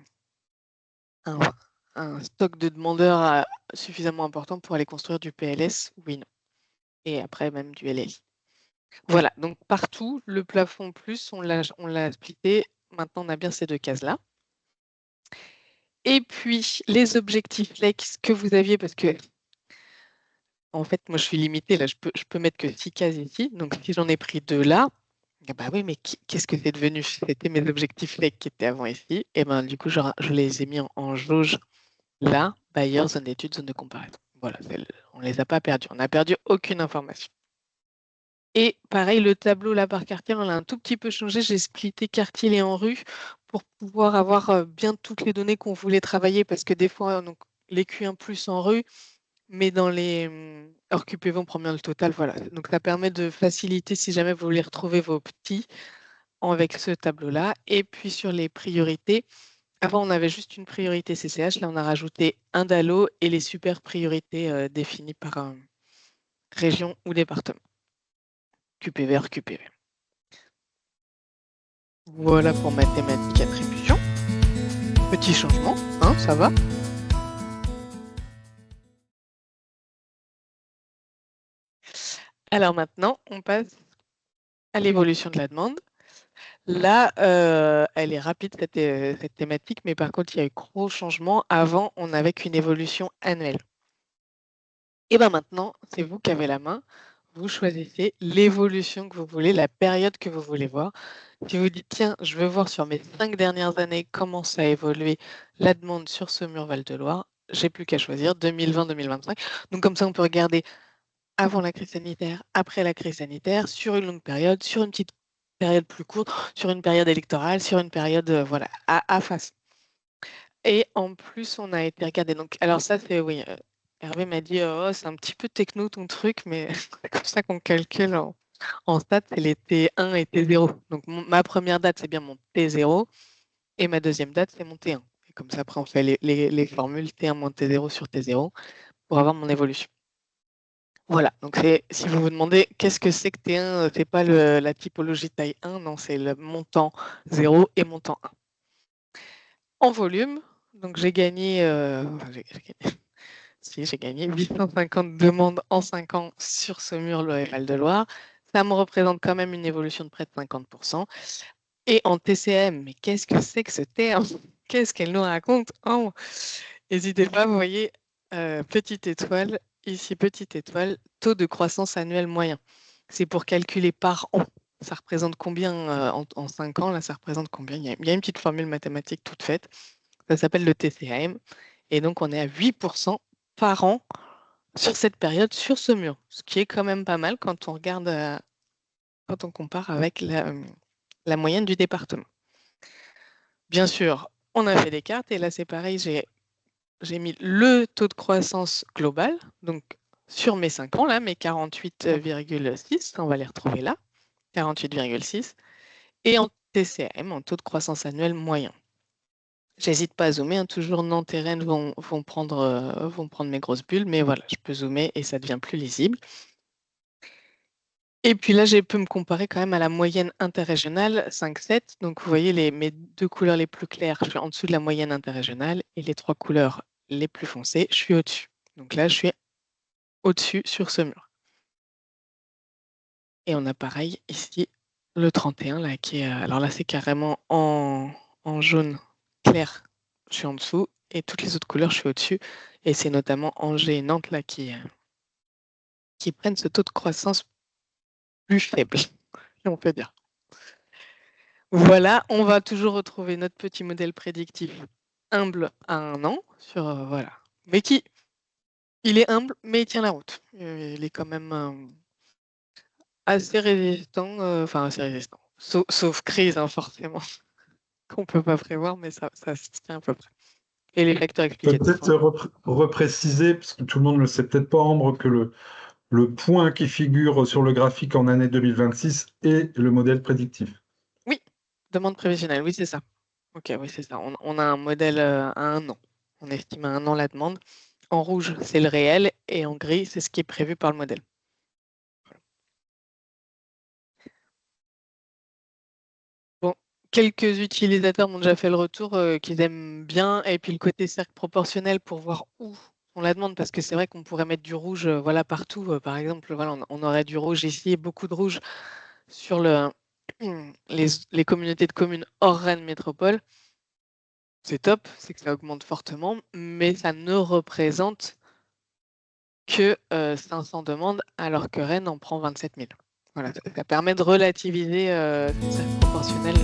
stock de demandeurs suffisamment important pour aller construire du PLS, oui, non. Et après, même du LLI. Voilà, donc partout, le plafond plus, on l'a splitté. Maintenant, on a bien ces deux cases-là. Et puis, les objectifs flex que vous aviez, parce que, en fait, moi, je suis limitée. Là, je peux mettre que 6 cases ici. Donc, si j'en ai pris 2 là, bah oui, mais qu'est-ce que c'est devenu? C'était mes objectifs flex qui étaient avant ici. Et ben, du coup, je les ai mis en jauge là, bailleur, zone d'étude, zone de comparaison. Voilà, on ne les a pas perdus. On n'a perdu aucune information. Et pareil, le tableau là par quartier, on l'a un tout petit peu changé. J'ai splitté quartile et en rue pour pouvoir avoir bien toutes les données qu'on voulait travailler parce que des fois, donc, les Q1 plus en rue, mais dans les hors QPV, on prend bien le total. Voilà. Donc ça permet de faciliter si jamais vous voulez retrouver vos petits avec ce tableau-là. Et puis sur les priorités, avant on avait juste une priorité CCH, là on a rajouté un DALO et les super priorités définies par région ou département. QPV hors QPV. Voilà pour mathématiques attribution. Petit changement, hein, ça va. Alors maintenant, on passe à l'évolution de la demande. Là, elle est rapide cette thématique, mais par contre, il y a eu gros changement. Avant, on n'avait qu'une évolution annuelle. Et bien maintenant, c'est vous qui avez la main. Vous choisissez l'évolution que vous voulez, la période que vous voulez voir. Si vous dites, tiens, je veux voir sur mes 5 dernières années comment ça a évolué la demande sur Saumur Val-de-Loire, j'ai plus qu'à choisir 2020-2025. Donc comme ça, on peut regarder avant la crise sanitaire, après la crise sanitaire, sur une longue période, sur une petite période plus courte, sur une période électorale, sur une période voilà, à face. Et en plus, on a été regarder. Donc, alors ça, c'est oui. Hervé m'a dit, oh, c'est un petit peu techno ton truc, mais c'est comme ça qu'on calcule en stats, c'est les T1 et T0. Donc ma première date, c'est bien mon T0, et ma deuxième date, c'est mon T1. Et comme ça, après, on fait les formules T1 moins T0 sur T0 pour avoir mon évolution. Voilà, donc si vous vous demandez qu'est-ce que c'est que T1, c'est pas la typologie taille 1, non, c'est le montant 0 et montant 1. En volume, donc j'ai gagné, j'ai gagné 850 demandes en 5 ans sur Saumur, le Val-de-Loire. Ça me représente quand même une évolution de près de 50%. Et en TCM, mais qu'est-ce que c'est que ce terme? Qu'est-ce qu'elle nous raconte? Oh, n'hésitez pas, vous voyez, petite étoile, ici petite étoile, taux de croissance annuel moyen. C'est pour calculer par an. Ça représente combien en 5 ans? Là, ça représente combien? Il y a une petite formule mathématique toute faite. Ça s'appelle le TCM. Et donc, on est à 8% par an sur cette période, sur ce mur. Ce qui est quand même pas mal quand on regarde, quand on compare avec la moyenne du département. Bien sûr, on a fait des cartes et là, c'est pareil, j'ai mis le taux de croissance global, donc sur mes 5 ans, là, mes 48,6, on va les retrouver là, 48,6, et en TCM, en taux de croissance annuel moyen. J'hésite pas à zoomer, hein, toujours Nantes et Rennes vont prendre mes grosses bulles, mais voilà, je peux zoomer et ça devient plus lisible. Et puis là, je peux me comparer quand même à la moyenne interrégionale, 5-7. Donc vous voyez, mes 2 couleurs les plus claires, je suis en dessous de la moyenne interrégionale, et les 3 couleurs les plus foncées, je suis au-dessus. Donc là, je suis au-dessus sur ce mur. Et on a pareil ici, le 31, là, qui est... alors là, c'est carrément en jaune clair, je suis en dessous, et toutes les autres couleurs, je suis au-dessus. Et c'est notamment Angers et Nantes, là, qui prennent ce taux de croissance plus faible, si on peut dire. Voilà, on va toujours retrouver notre petit modèle prédictif humble à 1 an, voilà. Mais il est humble, mais il tient la route. Il est quand même assez résistant, assez résistant. Sauf crise, hein, forcément, qu'on ne peut pas prévoir, mais ça se tient à peu près. Et les facteurs explicatifs. Peut-être repréciser, parce que tout le monde ne le sait peut-être pas, Ambre, que le point qui figure sur le graphique en année 2026 est le modèle prédictif. Oui, demande prévisionnelle, oui, c'est ça. Ok, oui, c'est ça. On a un modèle à 1 an. On estime à 1 an la demande. En rouge, c'est le réel, et en gris, c'est ce qui est prévu par le modèle. Bon, quelques utilisateurs m'ont déjà fait le retour qu'ils aiment bien, et puis le côté cercle proportionnel pour voir où on la demande, parce que c'est vrai qu'on pourrait mettre du rouge voilà, partout. Par exemple, voilà, on aurait du rouge ici, beaucoup de rouge sur les communautés de communes hors Rennes Métropole. C'est top, c'est que ça augmente fortement, mais ça ne représente que 500 demandes, alors que Rennes en prend 27 000. Voilà, ça permet de relativiser ce cercle proportionnel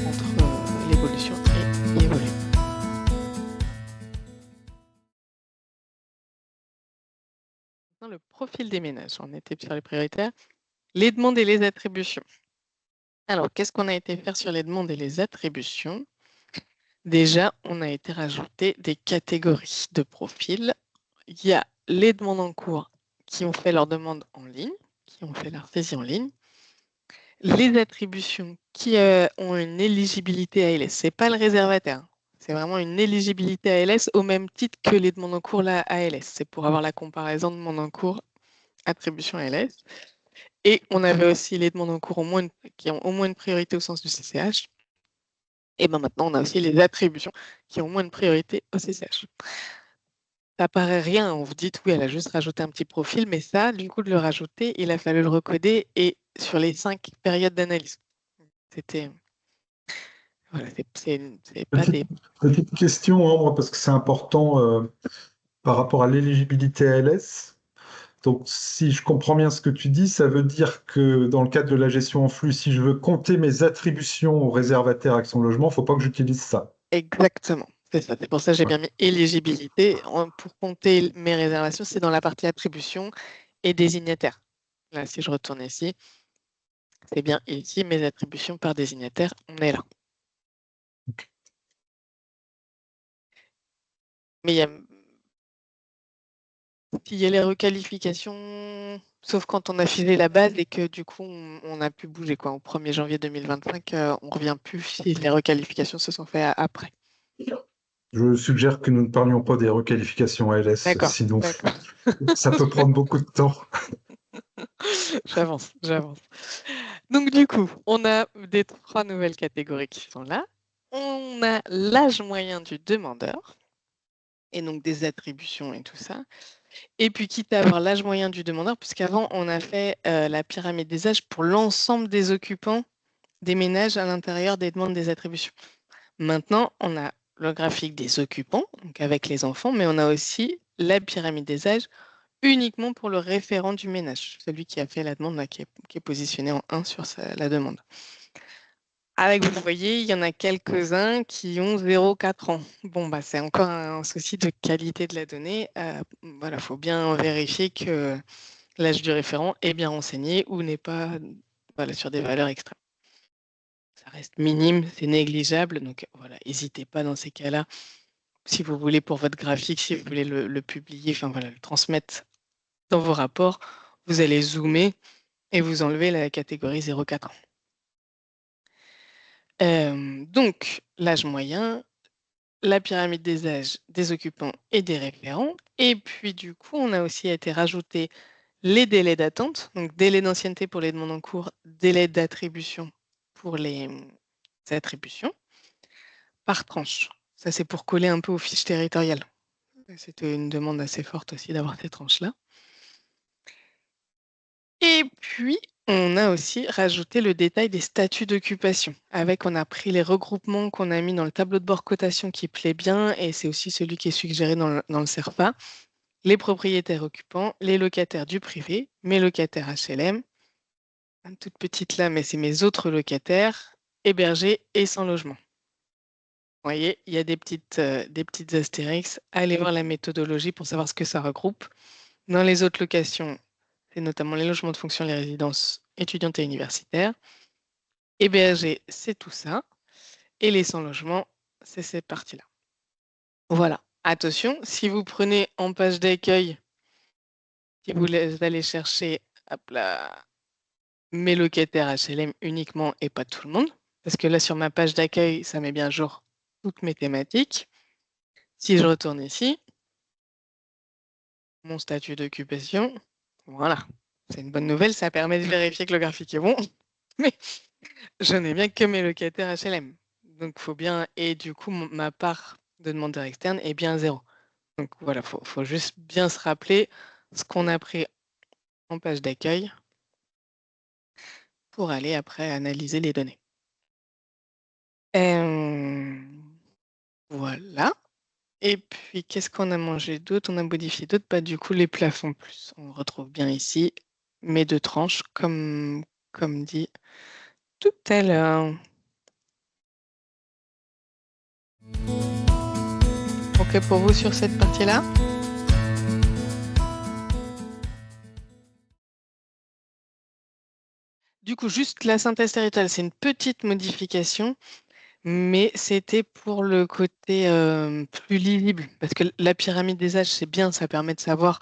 entre l'évolution et l'évolution. Maintenant, le profil des ménages, on était sur les prioritaires. Les demandes et les attributions. Alors, qu'est-ce qu'on a été faire sur les demandes et les attributions? Déjà, on a été rajouter des catégories de profils. Il y a les demandes en cours qui ont fait leur demande en ligne, qui ont fait leur saisie en ligne. Les attributions qui ont une éligibilité ALS, ce n'est pas le réservataire, c'est vraiment une éligibilité ALS au même titre que les demandes en cours la ALS. C'est pour avoir la comparaison de demande en cours, attribution ALS. Et on avait aussi les demandes en cours qui ont au moins une priorité au sens du CCH. Et ben maintenant, on a aussi les attributions qui ont au moins une priorité au CCH. Ça paraît rien, on vous dit, oui, elle a juste rajouté un petit profil, mais ça, du coup, de le rajouter, il a fallu le recoder et sur les 5 périodes d'analyse. C'était. Voilà, c'est pas Petite, des. petite question, Ambre, parce que c'est important par rapport à l'éligibilité ALS. Donc, si je comprends bien ce que tu dis, ça veut dire que dans le cadre de la gestion en flux, si je veux compter mes attributions au réservataire Action Logement, il ne faut pas que j'utilise ça. Exactement, c'est ça. C'est pour ça que j'ai Ouais. bien mis éligibilité. Pour compter mes réservations, c'est dans la partie attribution et désignataire. Là, si je retourne ici, c'est bien ici, mes attributions par désignataire, on est là. Mais il y a les requalifications, sauf quand on a filé la base et que du coup, on a pu bouger. Quoi. Au 1er janvier 2025, on ne revient plus si les requalifications se sont faites après. Je suggère que nous ne parlions pas des requalifications ALS, D'accord, sinon d'accord. ça peut prendre beaucoup de temps. J'avance. Donc du coup, on a des 3 nouvelles catégories qui sont là. On a l'âge moyen du demandeur et donc des attributions et tout ça. Et puis quitte à avoir l'âge moyen du demandeur, puisqu'avant on a fait la pyramide des âges pour l'ensemble des occupants des ménages à l'intérieur des demandes des attributions. Maintenant, on a le graphique des occupants, donc avec les enfants, mais on a aussi la pyramide des âges uniquement pour le référent du ménage, celui qui a fait la demande, là, qui est positionné en 1 sur la demande. Avec, vous voyez, il y en a quelques-uns qui ont 0,4 ans. Bon, bah, c'est encore un souci de qualité de la donnée. Voilà, il faut bien vérifier que l'âge du référent est bien renseigné ou n'est pas sur des valeurs extrêmes. Ça reste minime, c'est négligeable, donc voilà, n'hésitez pas dans ces cas-là, si vous voulez pour votre graphique, si vous voulez le publier, enfin voilà, le transmettre dans vos rapports, vous allez zoomer et vous enlevez la catégorie 0,4 ans. Donc, l'âge moyen, la pyramide des âges des occupants et des référents. Et puis, du coup, on a aussi été rajouter les délais d'attente, donc délai d'ancienneté pour les demandes en cours, délai d'attribution pour les attributions, par tranche. Ça, c'est pour coller un peu aux fiches territoriales. C'était une demande assez forte aussi d'avoir ces tranches-là. Et puis, on a aussi rajouté le détail des statuts d'occupation. On a pris les regroupements qu'on a mis dans le tableau de bord cotation qui plaît bien, et c'est aussi celui qui est suggéré dans le CERFA. Les propriétaires occupants, les locataires du privé, mes locataires HLM, une toute petite là, mais c'est mes autres locataires, hébergés et sans logement. Vous voyez, il y a des petites astérix. Allez voir la méthodologie pour savoir ce que ça regroupe. Dans les autres locations, c'est notamment les logements de fonction, les résidences étudiantes et universitaires. Hébergés, c'est tout ça. Et les sans logement, c'est cette partie-là. Voilà. Attention, si vous prenez en page d'accueil, si vous allez chercher hop là, mes locataires HLM uniquement et pas tout le monde, parce que là sur ma page d'accueil, ça met bien à jour toutes mes thématiques. Si je retourne ici, mon statut d'occupation, voilà. C'est une bonne nouvelle, ça permet de vérifier que le graphique est bon, mais je n'ai bien que mes locataires HLM. Donc il faut bien, et du coup, ma part de demandeur externe est bien 0. Donc voilà, faut juste bien se rappeler ce qu'on a pris en page d'accueil pour aller après analyser les données. Voilà. Et puis, qu'est-ce qu'on a mangé d'autre? On a modifié d'autres. Bah, du coup, les plafonds plus. On retrouve bien ici mes 2 tranches, comme dit tout à l'heure. OK pour vous sur cette partie-là? Du coup, juste la synthèse territoriale, c'est une petite modification, mais c'était pour le côté plus lisible. Parce que la pyramide des âges, c'est bien, ça permet de savoir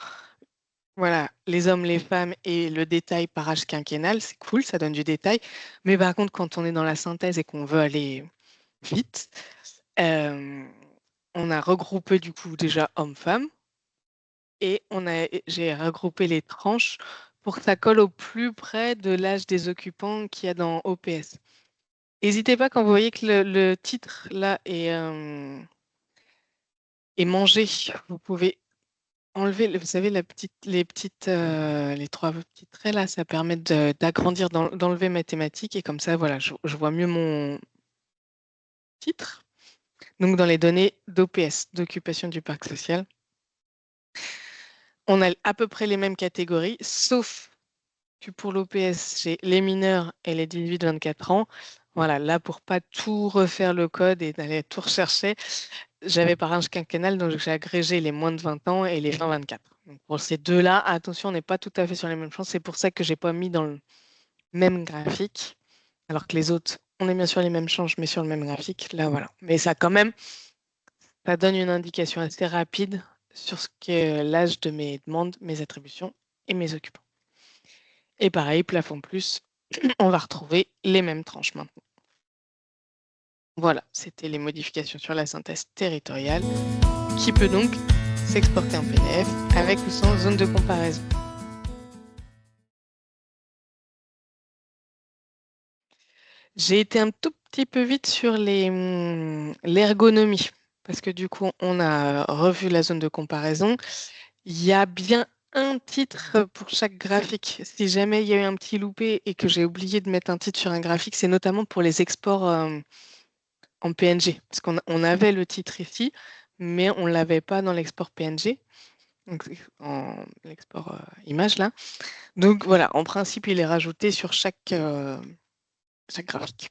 voilà, les hommes, les femmes et le détail par âge quinquennal, c'est cool, ça donne du détail. Mais par contre, quand on est dans la synthèse et qu'on veut aller vite, on a regroupé du coup déjà hommes-femmes et j'ai regroupé les tranches pour que ça colle au plus près de l'âge des occupants qu'il y a dans OPS. N'hésitez pas quand vous voyez que le titre là est mangé, vous pouvez enlever, vous savez, les trois petits traits là, ça permet d'agrandir, d'enlever mes thématiques et comme ça, voilà, je vois mieux mon titre. Donc dans les données d'OPS, d'occupation du parc social, on a à peu près les mêmes catégories, sauf que pour l'OPS, j'ai les mineurs et les 18-24 ans. Voilà, là, pour pas tout refaire le code et d'aller tout rechercher, j'avais par range quinquennal, donc j'ai agrégé les moins de 20 ans et les 20-24. Donc pour ces deux-là, attention, on n'est pas tout à fait sur les mêmes chances. C'est pour ça que je n'ai pas mis dans le même graphique, alors que les autres, on est bien sur les mêmes chances, mais sur le même graphique. Là, voilà. Mais ça, quand même, ça donne une indication assez rapide sur ce qu'est l'âge de mes demandes, mes attributions et mes occupants. Et pareil, plafond plus, on va retrouver les mêmes tranches maintenant. Voilà, c'était les modifications sur la synthèse territoriale qui peut donc s'exporter en PDF avec ou sans zone de comparaison. J'ai été un tout petit peu vite sur l'ergonomie parce que du coup, on a revu la zone de comparaison. Il y a bien un titre pour chaque graphique. Si jamais il y a eu un petit loupé et que j'ai oublié de mettre un titre sur un graphique, c'est notamment pour les exports en PNG. Parce qu'on avait le titre ici, mais on ne l'avait pas dans l'export PNG, donc en l'export image là. Donc voilà, en principe, il est rajouté sur chaque graphique.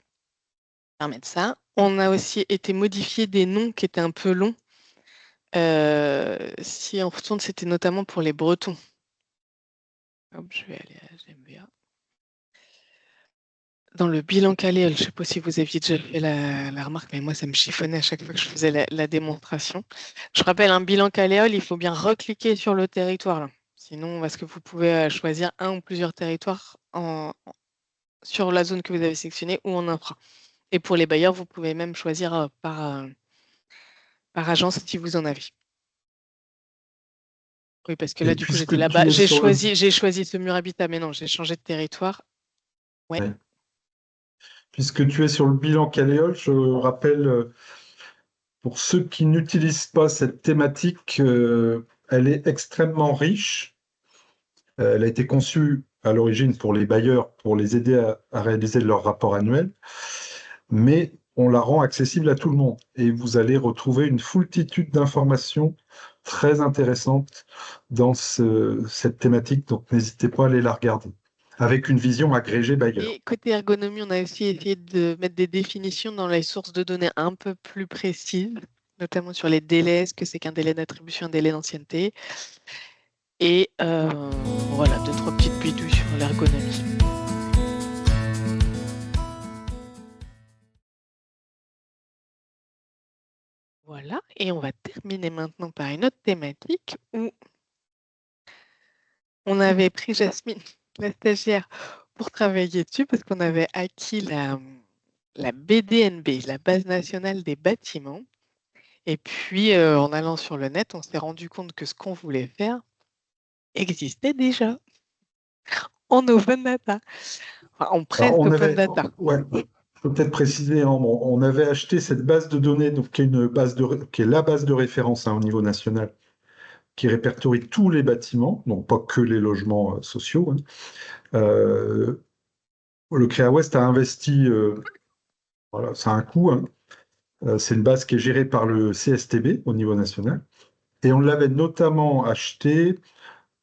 Permettre ça. On a aussi été modifié des noms qui étaient un peu longs. Si on retourne, c'était notamment pour les Bretons. Hop, je vais aller à GMBA. Dans le bilan Caléol, je ne sais pas si vous aviez déjà fait la remarque, mais moi, ça me chiffonnait à chaque fois que je faisais la démonstration. Je rappelle, un bilan Caléol, il faut bien recliquer sur le territoire. Là. Sinon, parce que vous pouvez choisir un ou plusieurs territoires sur la zone que vous avez sélectionnée ou en infra. Et pour les bailleurs, vous pouvez même choisir par agence si vous en avez. Oui, parce que là, Et du coup, j'étais puisque là-bas. tu es J'ai sur le... choisi ce mur habitat, mais non, j'ai changé de territoire. Ouais. Ouais. Puisque tu es sur le bilan Caléol, je rappelle, pour ceux qui n'utilisent pas cette thématique, elle est extrêmement riche. Elle a été conçue à l'origine pour les bailleurs, pour les aider à réaliser leur rapport annuel, mais on la rend accessible à tout le monde. Et vous allez retrouver une foultitude d'informations très intéressantes dans cette thématique, donc n'hésitez pas à aller la regarder, avec une vision agrégée bailleur. Et côté ergonomie, on a aussi essayé de mettre des définitions dans les sources de données un peu plus précises, notamment sur les délais, ce que c'est qu'un délai d'attribution, un délai d'ancienneté. Et voilà, 2-3 petites bidouilles sur l'ergonomie. Voilà, et on va terminer maintenant par une autre thématique où on avait pris Jasmine, la stagiaire, pour travailler dessus parce qu'on avait acquis la BDNB, la base nationale des bâtiments. Et puis, en allant sur le net, on s'est rendu compte que ce qu'on voulait faire existait déjà en open data, enfin, en Alors, presque on open avait, data. ouais, faut peut-être préciser, hein, on avait acheté cette base de données, donc, qui est la base de référence, hein, au niveau national, qui répertorie tous les bâtiments, donc pas que les logements sociaux, hein. Le Créa Ouest a investi, voilà, ça a un coût, hein. C'est une base qui est gérée par le CSTB au niveau national. Et on l'avait notamment acheté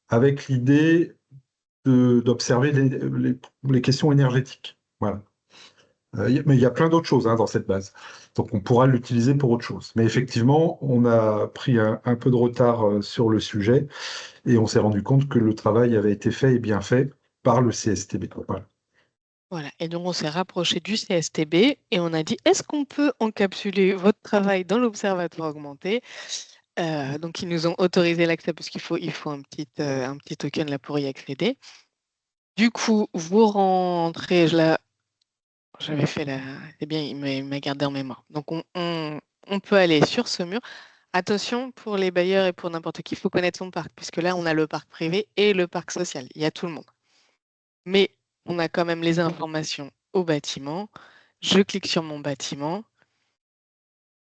avec l'idée d'observer les questions énergétiques. Voilà. Mais il y a plein d'autres choses, hein, dans cette base. Donc on pourra l'utiliser pour autre chose. Mais effectivement, on a pris un peu de retard sur le sujet et on s'est rendu compte que le travail avait été fait et bien fait par le CSTB. Voilà. Voilà, et donc on s'est rapproché du CSTB et on a dit, est-ce qu'on peut encapsuler votre travail dans l'observatoire augmenté? Donc ils nous ont autorisé l'accès parce qu'il faut un petit token là pour y accéder. Du coup, vous rentrez, j'avais fait c'est bien, il m'a gardé en mémoire. Donc on peut aller sur ce mur. Attention pour les bailleurs et pour n'importe qui, il faut connaître son parc, puisque là on a le parc privé et le parc social. Il y a tout le monde. Mais on a quand même les informations au bâtiment. Je clique sur mon bâtiment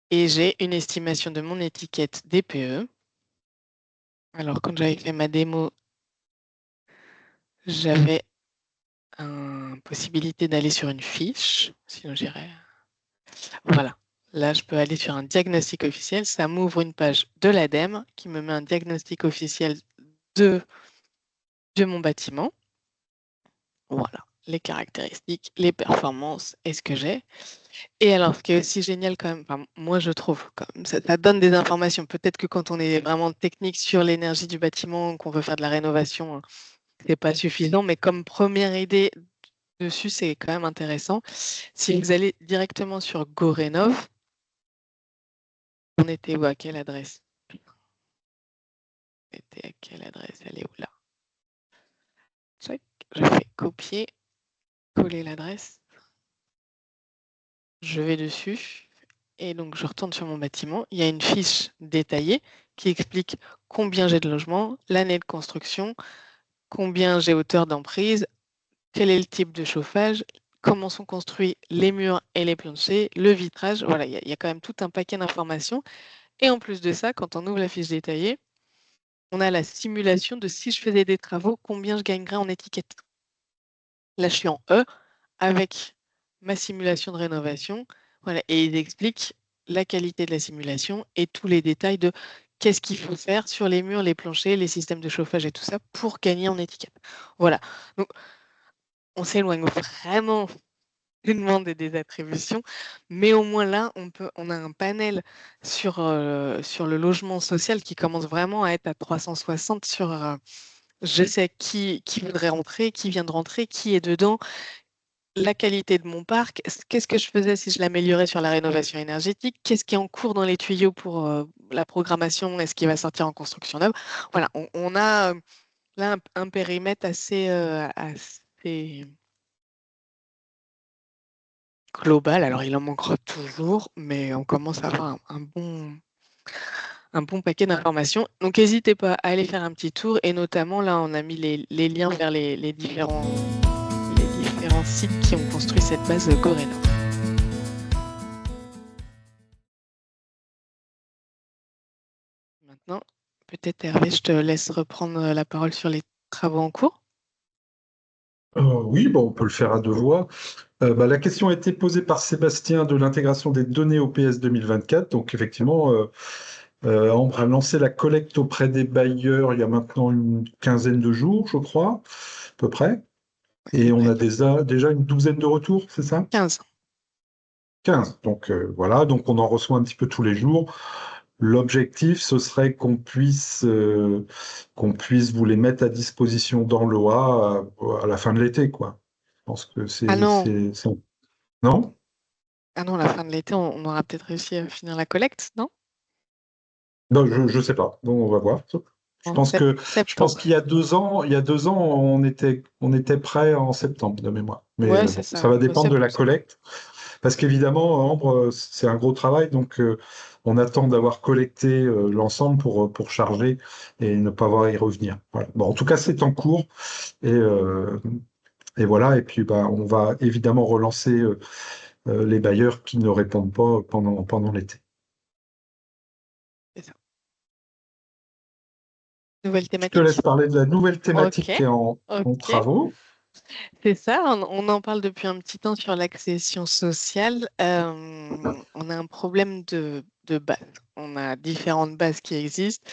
et j'ai une estimation de mon étiquette DPE. Alors, quand j'avais fait ma démo, j'avais une possibilité d'aller sur une fiche. Sinon, j'irais. Voilà. Là, je peux aller sur un diagnostic officiel. Ça m'ouvre une page de l'ADEME qui me met un diagnostic officiel de mon bâtiment. Voilà. Les caractéristiques, les performances et ce que j'ai. Et alors, ce qui est aussi génial quand même, enfin, moi je trouve, ça donne des informations. Peut-être que quand on est vraiment technique sur l'énergie du bâtiment, qu'on veut faire de la rénovation, c'est pas suffisant. Mais comme première idée dessus, c'est quand même intéressant. Si vous allez directement sur GoRénov, on était où, à quelle adresse? On était à quelle adresse? Elle est où là? Check. Je fais copier, coller l'adresse. Je vais dessus. Et donc, je retourne sur mon bâtiment. Il y a une fiche détaillée qui explique combien j'ai de logements, l'année de construction, combien j'ai hauteur d'emprise, quel est le type de chauffage, comment sont construits les murs et les planchers, le vitrage. Voilà, il y a quand même tout un paquet d'informations. Et en plus de ça, quand on ouvre la fiche détaillée, on a la simulation de si je faisais des travaux, combien je gagnerais en étiquette. Là, je suis en E avec ma simulation de rénovation. Voilà, et ils expliquent la qualité de la simulation et tous les détails de qu'est-ce qu'il faut faire sur les murs, les planchers, les systèmes de chauffage et tout ça pour gagner en étiquette. Voilà. Donc, on s'éloigne vraiment des demandes et des attributions, mais au moins là, on a un panel sur le logement social qui commence vraiment à être à 360 sur je sais qui voudrait rentrer, qui vient de rentrer, qui est dedans, la qualité de mon parc, qu'est-ce que je faisais si je l'améliorais sur la rénovation énergétique, qu'est-ce qui est en cours dans les tuyaux pour la programmation, est-ce qu'il va sortir en construction neuve. Voilà, on a là un périmètre assez global. Alors, il en manquera toujours, mais on commence à avoir un bon paquet d'informations. Donc, n'hésitez pas à aller faire un petit tour. Et notamment, là, on a mis les liens vers les différents sites qui ont construit cette base Coreno. Maintenant, peut-être Hervé, je te laisse reprendre la parole sur les travaux en cours. Oui, bon, on peut le faire à deux voix. La question a été posée par Sébastien de l'intégration des données au PS 2024. Donc, effectivement, Ambre a lancé la collecte auprès des bailleurs il y a maintenant une quinzaine de jours, je crois, à peu près. Et on a déjà une douzaine de retours, c'est ça? 15. 15. Donc, voilà, donc on en reçoit un petit peu tous les jours. L'objectif, ce serait qu'on puisse vous les mettre à disposition dans l'OA à la fin de l'été, quoi. Je pense que Ah non, Non? la fin de l'été, on aura peut-être réussi à finir la collecte, non? Non, je sais pas. Bon, on va voir. Je En pense septembre. qu'il y a 2 ans, on était prêt en septembre de mémoire. Mais Ouais, c'est bon, ça. ça va dépendre de la Septembre. collecte. Parce qu'évidemment, Ambre, c'est un gros travail, donc on attend d'avoir collecté l'ensemble pour charger et ne pas avoir à y revenir. Voilà. Bon, en tout cas, c'est en cours et voilà. Et puis, bah, on va évidemment relancer les bailleurs qui ne répondent pas pendant l'été. C'est ça. Nouvelle Je te laisse thématique? parler de la nouvelle Ok, thématique qui est en ok. travaux. C'est ça, on en parle depuis un petit temps sur l'accession sociale. On a un problème de base. On a différentes bases qui existent.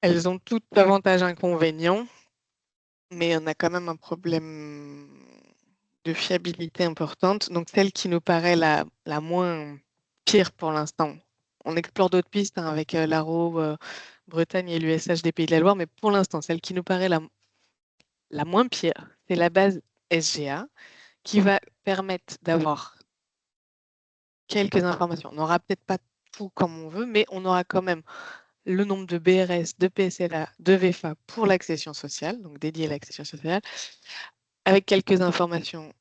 Elles ont toutes avantages inconvénients, mais on a quand même un problème de fiabilité importante. Donc celle qui nous paraît la moins pire pour l'instant. On explore d'autres pistes avec l'ARO, Bretagne et l'USH des Pays de la Loire, mais pour l'instant, celle qui nous paraît la moins pire, c'est la base SGA qui va permettre d'avoir quelques informations. On n'aura peut-être pas tout comme on veut, mais on aura quand même le nombre de BRS, de PSLA, de VFA pour l'accession sociale, donc dédié à l'accession sociale, avec quelques informations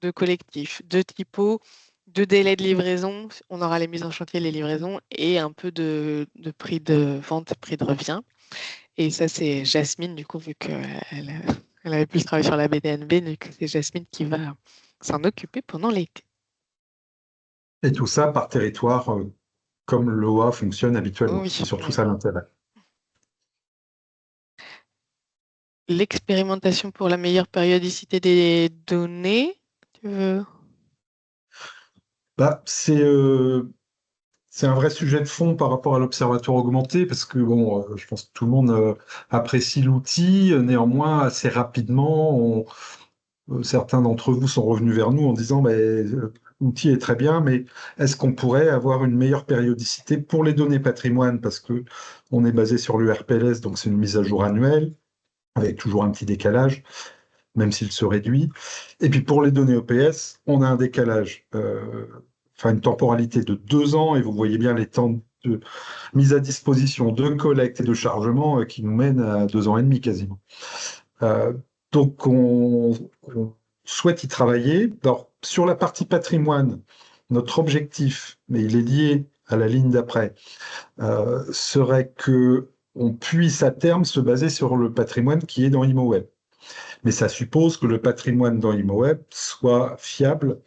de collectif, de typo, de délai de livraison. On aura les mises en chantier, les livraisons et un peu de prix de vente, prix de revient. Et ça, c'est Jasmine, du coup, vu qu'elle Elle avait plus travaillé sur la BDNB, donc c'est Jasmine qui va s'en occuper pendant l'été. Et tout ça par territoire, comme l'OA fonctionne habituellement. Oui, C'est surtout oui. ça l'intérêt. L'expérimentation pour la meilleure périodicité des données, tu veux? Bah, c'est un vrai sujet de fond par rapport à l'observatoire augmenté, parce que bon, je pense que tout le monde apprécie l'outil. Néanmoins, assez rapidement, certains d'entre vous sont revenus vers nous en disant, l'outil est très bien, mais est-ce qu'on pourrait avoir une meilleure périodicité pour les données patrimoine, parce que on est basé sur le RPLS, donc c'est une mise à jour annuelle, avec toujours un petit décalage, même s'il se réduit. Et puis pour les données EPS, on a un décalage, enfin une temporalité de 2 ans, et vous voyez bien les temps de mise à disposition, de collecte et de chargement qui nous mènent à 2 ans et demi quasiment. Euh, donc on souhaite y travailler. Alors, sur la partie patrimoine, notre objectif, mais il est lié à la ligne d'après, serait que on puisse à terme se baser sur le patrimoine qui est dans ImoWeb. Mais ça suppose que le patrimoine dans ImoWeb soit fiable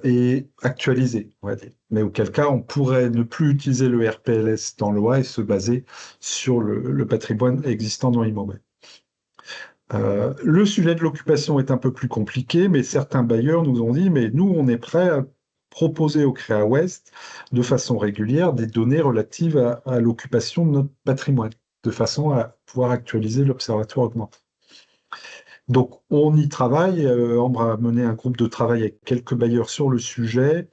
et actualisé, on va dire. Mais auquel cas, on pourrait ne plus utiliser le RPLS dans l'OA et se baser sur le patrimoine existant dans ImoWeb. Le sujet de l'occupation est un peu plus compliqué, mais certains bailleurs nous ont dit, mais nous, on est prêt à proposer au CREA Ouest de façon régulière des données relatives à l'occupation de notre patrimoine, de façon à pouvoir actualiser l'observatoire augmenté. Donc, on y travaille. Ambre a mené un groupe de travail avec quelques bailleurs sur le sujet.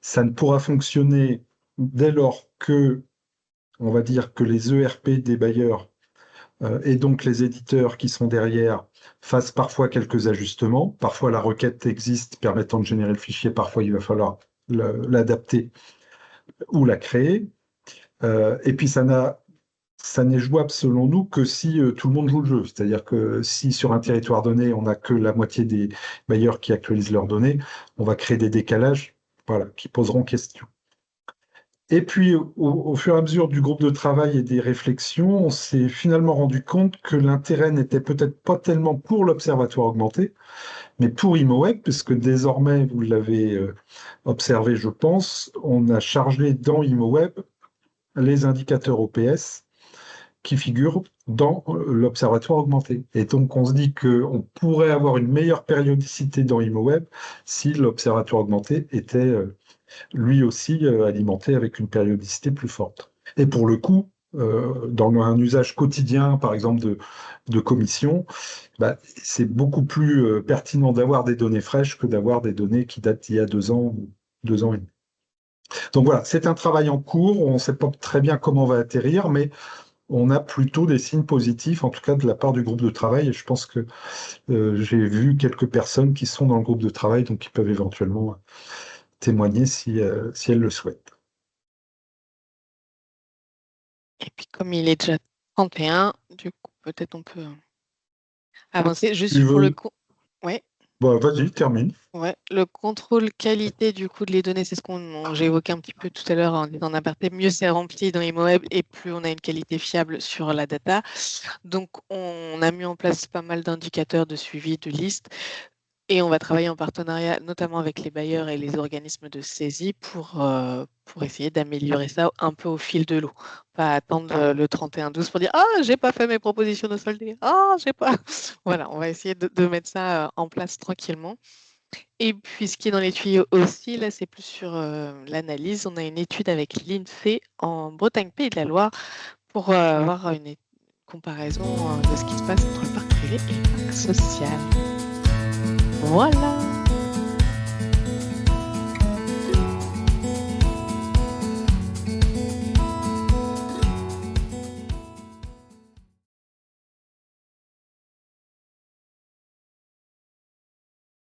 Ça ne pourra fonctionner dès lors que, on va dire, que les ERP des bailleurs et donc les éditeurs qui sont derrière fassent parfois quelques ajustements. Parfois, la requête existe permettant de générer le fichier. Parfois, il va falloir l'adapter ou la créer. Et puis, ça n'est jouable selon nous que si tout le monde joue le jeu. C'est-à-dire que si sur un territoire donné, on n'a que la moitié des bailleurs qui actualisent leurs données, on va créer des décalages, voilà, qui poseront question. Et puis, au fur et à mesure du groupe de travail et des réflexions, on s'est finalement rendu compte que l'intérêt n'était peut-être pas tellement pour l'observatoire augmenté, mais pour ImoWeb, puisque désormais, vous l'avez observé, je pense, on a chargé dans ImoWeb les indicateurs OPS qui figurent dans l'observatoire augmenté. Et donc, on se dit qu'on pourrait avoir une meilleure périodicité dans ImoWeb si l'observatoire augmenté était lui aussi alimenté avec une périodicité plus forte. Et pour le coup, dans un usage quotidien, par exemple de commission, c'est beaucoup plus pertinent d'avoir des données fraîches que d'avoir des données qui datent d'il y a 2 ans ou 2 ans et demi. Donc voilà, c'est un travail en cours, on ne sait pas très bien comment on va atterrir, mais on a plutôt des signes positifs, en tout cas de la part du groupe de travail, et je pense que j'ai vu quelques personnes qui sont dans le groupe de travail, donc qui peuvent éventuellement témoigner si elles le souhaitent. Et puis comme il est déjà 31, du coup, peut-être on peut avancer juste Tu pour le veux... Ouais. Bon, vas-y, termine. Ouais, le contrôle qualité du coup de les données, c'est ce j'ai évoqué un petit peu tout à l'heure en aparté. Mieux c'est rempli dans ImoWeb et plus on a une qualité fiable sur la data. Donc on a mis en place pas mal d'indicateurs de suivi de listes et on va travailler en partenariat notamment avec les bailleurs et les organismes de saisie pour essayer d'améliorer ça un peu au fil de l'eau. Pas attendre le 31-12 pour dire « Ah, j'ai pas fait mes propositions de solder. Ah, j'ai pas… » Voilà, on va essayer de mettre ça en place tranquillement. Et puis, ce qui est dans les tuyaux aussi, là, c'est plus sur l'analyse. On a une étude avec l'INSEE en Bretagne Pays de la Loire pour avoir une comparaison de ce qui se passe entre le parc privé et le parc social. Voilà.